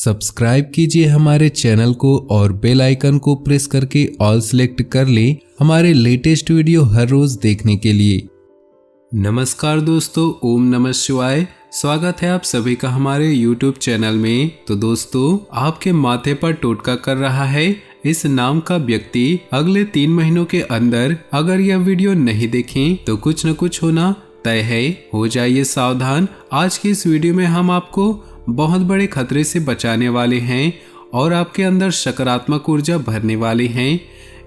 Subscribe कीजिए हमारे channel को और बेल आइकन को प्रेस करके ऑल सेलेक्ट कर लें हमारे लेटेस्ट वीडियो हर रोज देखने के लिए। नमस्कार दोस्तों, ओम नमः शिवाय। स्वागत है आप सभी का हमारे YouTube चैनल में। तो दोस्तों, आपके माथे पर टोटका कर रहा है इस नाम का व्यक्ति अगले 3 महीनों के अंदर अगर यह वीडियो नहीं देखें तो कुछ न कुछ होना तय है। हो जाइए सावधान। आज की इस वीडियो में हम आपको बहुत बड़े खतरे से बचाने वाले हैं और आपके अंदर सकारात्मक ऊर्जा भरने वाले हैं।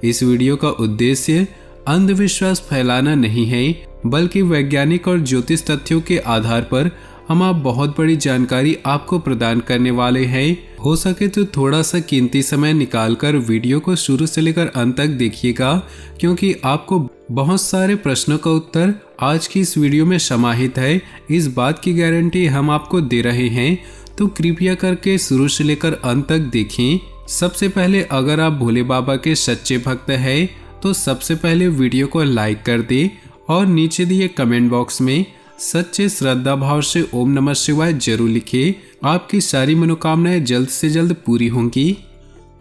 इस वीडियो का उद्देश्य अंधविश्वास फैलाना नहीं है, बल्कि वैज्ञानिक और ज्योतिष तथ्यों के आधार पर हम आप बहुत बड़ी जानकारी आपको प्रदान करने वाले हैं। हो सके तो थोड़ा सा कीमती समय निकालकर वीडियो को शुरू से लेकर अंत तक देखिएगा, क्योंकि आपको बहुत सारे प्रश्नों का उत्तर आज की इस वीडियो में समाहित है। इस बात की गारंटी हम आपको दे रहे हैं, तो कृपया करके शुरू से लेकर अंत तक देखें। सबसे पहले, अगर आप भोले बाबा के सच्चे भक्त हैं तो सबसे पहले वीडियो को लाइक कर दे और नीचे दिए कमेंट बॉक्स में सच्चे श्रद्धा भाव से ओम नमः शिवाय जरूर लिखे। आपकी सारी मनोकामनाएं जल्द से जल्द पूरी होंगी।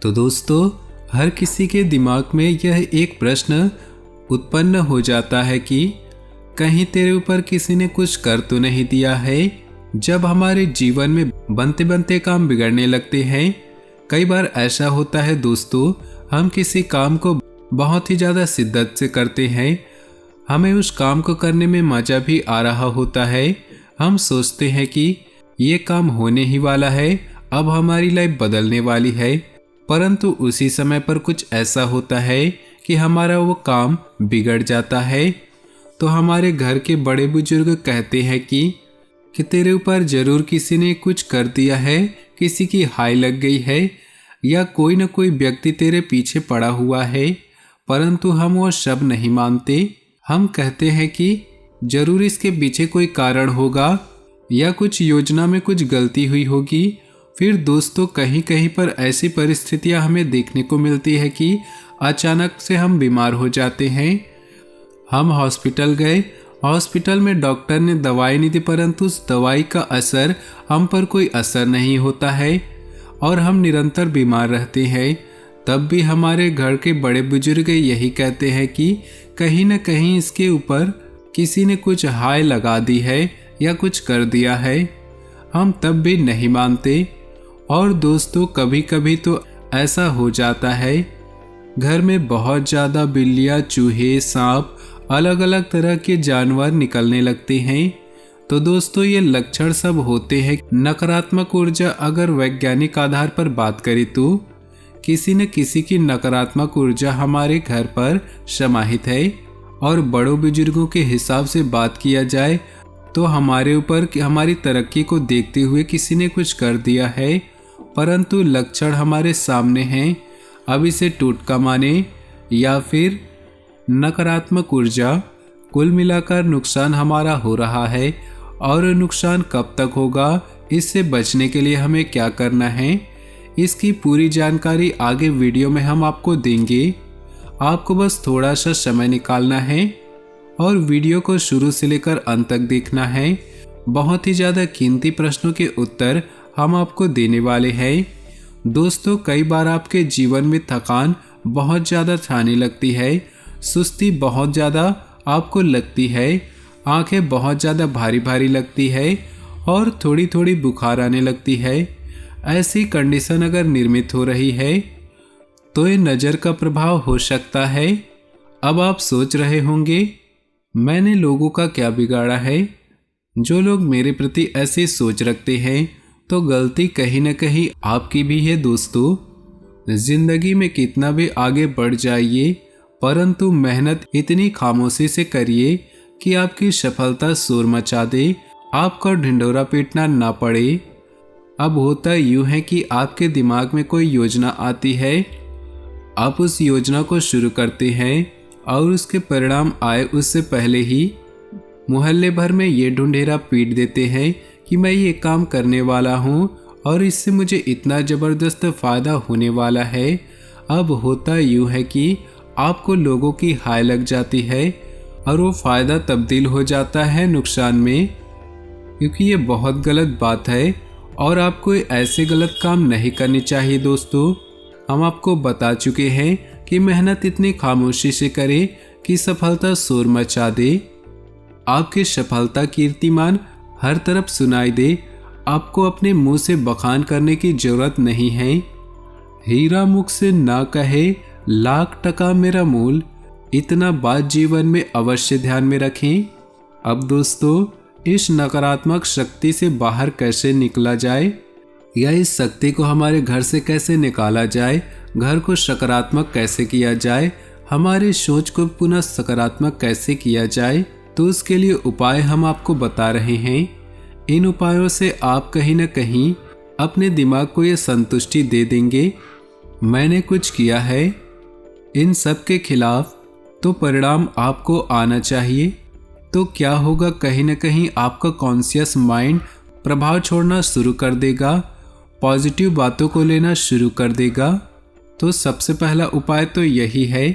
तो दोस्तों, हर किसी के दिमाग में यह एक प्रश्न उत्पन्न हो जाता है कि कहीं तेरे ऊपर किसी ने कुछ कर तो नहीं दिया है। जब हमारे जीवन में बनते बनते काम बिगड़ने लगते हैं, कई बार ऐसा होता है दोस्तों, हम किसी काम को बहुत ही ज़्यादा शिद्दत से करते हैं। हमें उस काम को करने में मज़ा भी आ रहा होता है। हम सोचते हैं कि ये काम होने ही वाला है, अब हमारी लाइफ बदलने वाली है। परंतु उसी समय पर कुछ ऐसा होता है कि हमारा वो काम बिगड़ जाता है। तो हमारे घर के बड़े बुजुर्ग कहते हैं कि तेरे ऊपर ज़रूर किसी ने कुछ कर दिया है, किसी की हाय लग गई है या कोई न कोई व्यक्ति तेरे पीछे पड़ा हुआ है। परंतु हम वो सब नहीं मानते। हम कहते हैं कि जरूर इसके पीछे कोई कारण होगा या कुछ योजना में कुछ गलती हुई होगी। फिर दोस्तों, कहीं कहीं पर ऐसी परिस्थितियां हमें देखने को मिलती है कि अचानक से हम बीमार हो जाते हैं। हम हॉस्पिटल गए, हॉस्पिटल में डॉक्टर ने दवाई नहीं दी, परंतु उस दवाई का असर हम पर कोई असर नहीं होता है और हम निरंतर बीमार रहते हैं। तब भी हमारे घर के बड़े बुजुर्ग यही कहते हैं कि कहीं न कहीं इसके ऊपर किसी ने कुछ हाय लगा दी है या कुछ कर दिया है। हम तब भी नहीं मानते। और दोस्तों, कभी कभी तो ऐसा हो जाता है, घर में बहुत ज़्यादा बिल्लियाँ, चूहे, सांप, अलग अलग तरह के जानवर निकलने लगते हैं। तो दोस्तों, ये लक्षण सब होते हैं। नकारात्मक ऊर्जा, अगर वैज्ञानिक आधार पर बात करें तो किसी न किसी की नकारात्मक ऊर्जा हमारे घर पर समाहित है। और बड़ों बुजुर्गों के हिसाब से बात किया जाए तो हमारे ऊपर हमारी तरक्की को देखते हुए किसी ने कुछ कर दिया है, परंतु लक्षण हमारे सामने हैं। अब इसे टोटका माने या फिर नकारात्मक ऊर्जा, कुल मिलाकर नुकसान हमारा हो रहा है। और नुकसान कब तक होगा, इससे बचने के लिए हमें क्या करना है, इसकी पूरी जानकारी आगे वीडियो में हम आपको देंगे। आपको बस थोड़ा सा समय निकालना है और वीडियो को शुरू से लेकर अंत तक देखना है। बहुत ही ज़्यादा कीमती प्रश्नों के उत्तर हम आपको देने वाले हैं। दोस्तों, कई बार आपके जीवन में थकान बहुत ज़्यादा छाने लगती है, सुस्ती बहुत ज़्यादा आपको लगती है, आंखें बहुत ज़्यादा भारी भारी लगती है और थोड़ी थोड़ी बुखार आने लगती है। ऐसी कंडीशन अगर निर्मित हो रही है तो ये नज़र का प्रभाव हो सकता है। अब आप सोच रहे होंगे, मैंने लोगों का क्या बिगाड़ा है? जो लोग मेरे प्रति ऐसी सोच रखते हैं तो गलती कहीं न कहीं आपकी भी है। दोस्तों, जिंदगी में कितना भी आगे बढ़ जाइए, परंतु मेहनत इतनी खामोशी से करिए कि आपकी सफलता शोर मचा दे, आपका ढिंढोरा पीटना ना पड़े। अब होता यूँ है कि आपके दिमाग में कोई योजना आती है, आप उस योजना को शुरू करते हैं और उसके परिणाम आए उससे पहले ही मोहल्ले भर में ये ढूंढेरा पीट देते हैं कि मैं ये काम करने वाला हूँ और इससे मुझे इतना ज़बरदस्त फ़ायदा होने वाला है। अब होता यूँ है कि आपको लोगों की हाय लग जाती है और वो फ़ायदा तब्दील हो जाता है नुकसान में, क्योंकि ये बहुत गलत बात है और आपको ऐसे गलत काम नहीं करने चाहिए। दोस्तों, हम आपको बता चुके हैं कि मेहनत इतनी खामोशी से करें कि सफलता शोर मचा दे। आपकी सफलता कीर्तिमान हर तरफ सुनाई दे। आपको अपने मुंह से बखान करने की जरूरत नहीं है। हीरा मुख से ना कहे लाख टका मेरा मूल, इतना बात जीवन में अवश्य ध्यान में रखें। अब दोस्तों, इस नकारात्मक शक्ति से बाहर कैसे निकला जाए या इस शक्ति को हमारे घर से कैसे निकाला जाए, घर को सकारात्मक कैसे किया जाए, हमारी सोच को पुनः सकारात्मक कैसे किया जाए, तो उसके लिए उपाय हम आपको बता रहे हैं। इन उपायों से आप कहीं न कहीं अपने दिमाग को ये संतुष्टि दे देंगे, मैंने कुछ किया है। इन सब के खिलाफ तो परिणाम आपको आना चाहिए। तो क्या होगा, कहीं न कहीं आपका कॉन्शियस माइंड प्रभाव छोड़ना शुरू कर देगा, पॉजिटिव बातों को लेना शुरू कर देगा। तो सबसे पहला उपाय तो यही है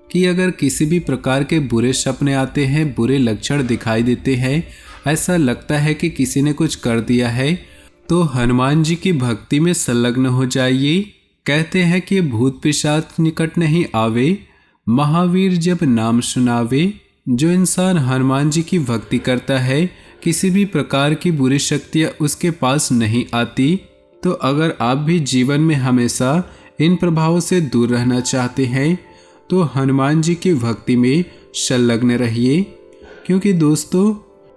कि अगर किसी भी प्रकार के बुरे सपने आते हैं, बुरे लक्षण दिखाई देते हैं, ऐसा लगता है कि किसी ने कुछ कर दिया है, तो हनुमान जी की भक्ति में संलग्न हो जाइए। कहते हैं कि भूत पिशाच निकट नहीं आवे, महावीर जब नाम सुनावे। जो इंसान हनुमान जी की भक्ति करता है, किसी भी प्रकार की बुरी शक्तियाँ उसके पास नहीं आती। तो अगर आप भी जीवन में हमेशा इन प्रभावों से दूर रहना चाहते हैं, तो हनुमान जी की भक्ति में संलग्न रहिए। क्योंकि दोस्तों,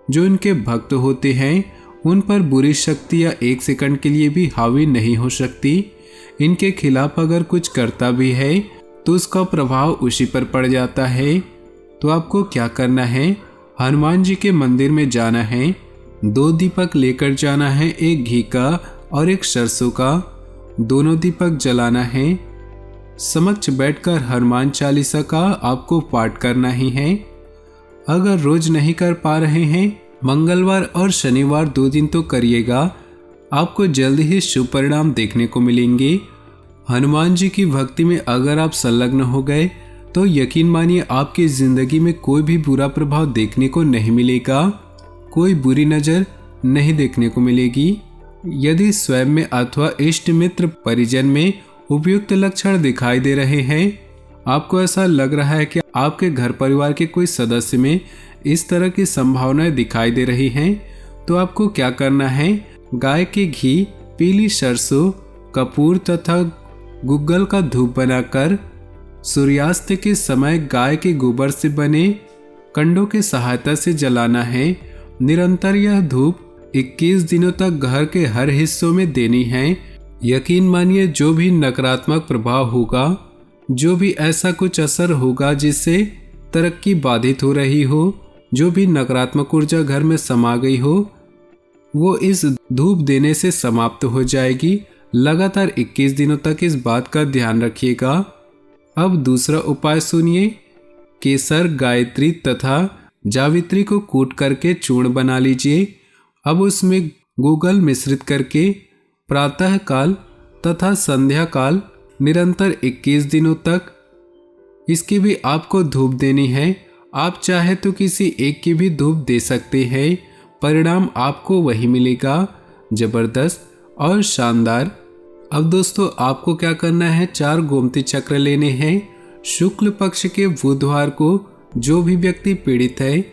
जो इनके भक्त होते हैं, उन पर बुरी शक्तियाँ एक सेकंड के लिए भी हावी नहीं हो सकती। इनके खिलाफ अगर कुछ करता भी है, तो उसका प्रभाव उसी पर पड़ जाता है। तो आपको क्या करना है, हनुमान जी के मंदिर में जाना है, 2 दीपक लेकर जाना है, एक घी का और एक सरसों का। दोनों दीपक जलाना है। समक्ष बैठकर हनुमान चालीसा का आपको पाठ करना ही है। अगर रोज नहीं कर पा रहे हैं, मंगलवार और शनिवार 2 दिन तो करिएगा, आपको जल्द ही शुभ परिणाम देखने को मिलेंगे। हनुमान जी की भक्ति में अगर आप संलग्न हो गए, तो यकीन मानिए आपकी जिंदगी में कोई भी बुरा प्रभाव देखने को नहीं मिलेगा, कोई बुरी नजर नहीं देखने को मिलेगी। यदि स्वयं में अथवा इष्ट मित्र परिजन में उपयुक्त लक्षण दिखाई दे रहे हैं, आपको ऐसा लग रहा है कि आपके घर परिवार के कोई सदस्य में इस तरह की संभावनाएं दिखाई दे रही हैं, तो आपको क्या करना है, गाय के घी, पीली सरसों, कपूर तथा गुग्गल का धूप बनाकर सूर्यास्त के समय गाय के गोबर से बने कंडों की सहायता से जलाना है। निरंतर यह धूप 21 दिनों तक घर के हर हिस्सों में देनी है। यकीन मानिए, जो भी नकारात्मक प्रभाव होगा, जो भी ऐसा कुछ असर होगा जिससे तरक्की बाधित हो रही हो, जो भी नकारात्मक ऊर्जा घर में समा गई हो, वो इस धूप देने से समाप्त हो जाएगी। लगातार 21 दिनों तक इस बात का ध्यान रखिएगा। अब दूसरा उपाय सुनिए। केसर, गायत्री तथा जावित्री को कूट करके चूर्ण बना लीजिए। अब उसमें गुग्गल मिश्रित करके प्रातः काल तथा संध्या काल निरंतर 21 दिनों तक इसकी भी आपको धूप देनी है। आप चाहे तो किसी एक की भी धूप दे सकते हैं, परिणाम आपको वही मिलेगा, जबरदस्त और शानदार। अब दोस्तों, आपको क्या करना है, 4 गोमती चक्र लेने हैं। शुक्ल पक्ष के बुधवार को जो भी व्यक्ति पीड़ित है,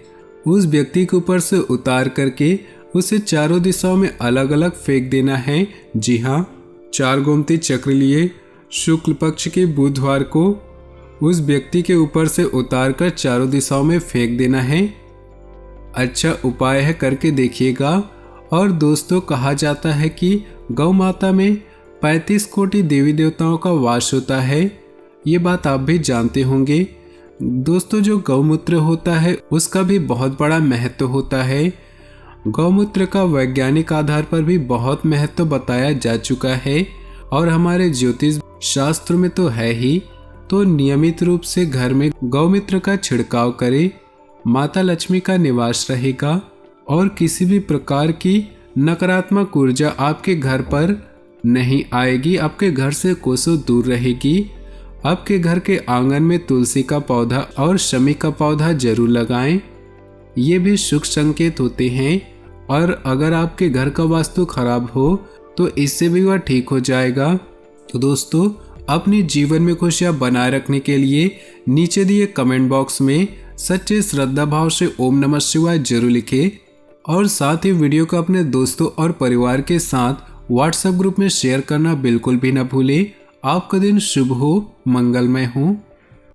उस व्यक्ति के ऊपर से उतार करके उसे चारों दिशाओं में अलग अलग फेंक देना है। जी हाँ, 4 गोमती चक्र लिए शुक्ल पक्ष के बुधवार को उस व्यक्ति के ऊपर से उतार कर चारों दिशाओं में फेंक देना है। अच्छा उपाय है, करके देखिएगा। और दोस्तों, कहा जाता है कि गौ माता में 35 कोटि देवी देवताओं का वास होता है। ये बात आप भी जानते होंगे। दोस्तों, जो गौमूत्र होता है उसका भी बहुत बड़ा महत्व होता है। गौमूत्र का वैज्ञानिक आधार पर भी बहुत महत्व बताया जा चुका है और हमारे ज्योतिष शास्त्र में तो है ही। तो नियमित रूप से घर में गौमूत्र का छिड़काव करें, माता लक्ष्मी का निवास रहेगा और किसी भी प्रकार की नकारात्मक ऊर्जा आपके घर पर नहीं आएगी, आपके घर से कोसों दूर रहेगी। आपके घर के आंगन में तुलसी का पौधा और शमी का पौधा जरूर लगाएं, ये भी शुभ संकेत होते हैं। और अगर आपके घर का वास्तु खराब हो तो इससे भी वह ठीक हो जाएगा। तो दोस्तों, अपने जीवन में खुशियाँ बनाए रखने के लिए नीचे दिए कमेंट बॉक्स में सच्चे श्रद्धा भाव से ओम नमः शिवाय जरूर लिखें और साथ ही वीडियो को अपने दोस्तों और परिवार के साथ व्हाट्सएप ग्रुप में शेयर करना बिल्कुल भी ना भूलें। आपका दिन शुभ हो, मंगलमय हो।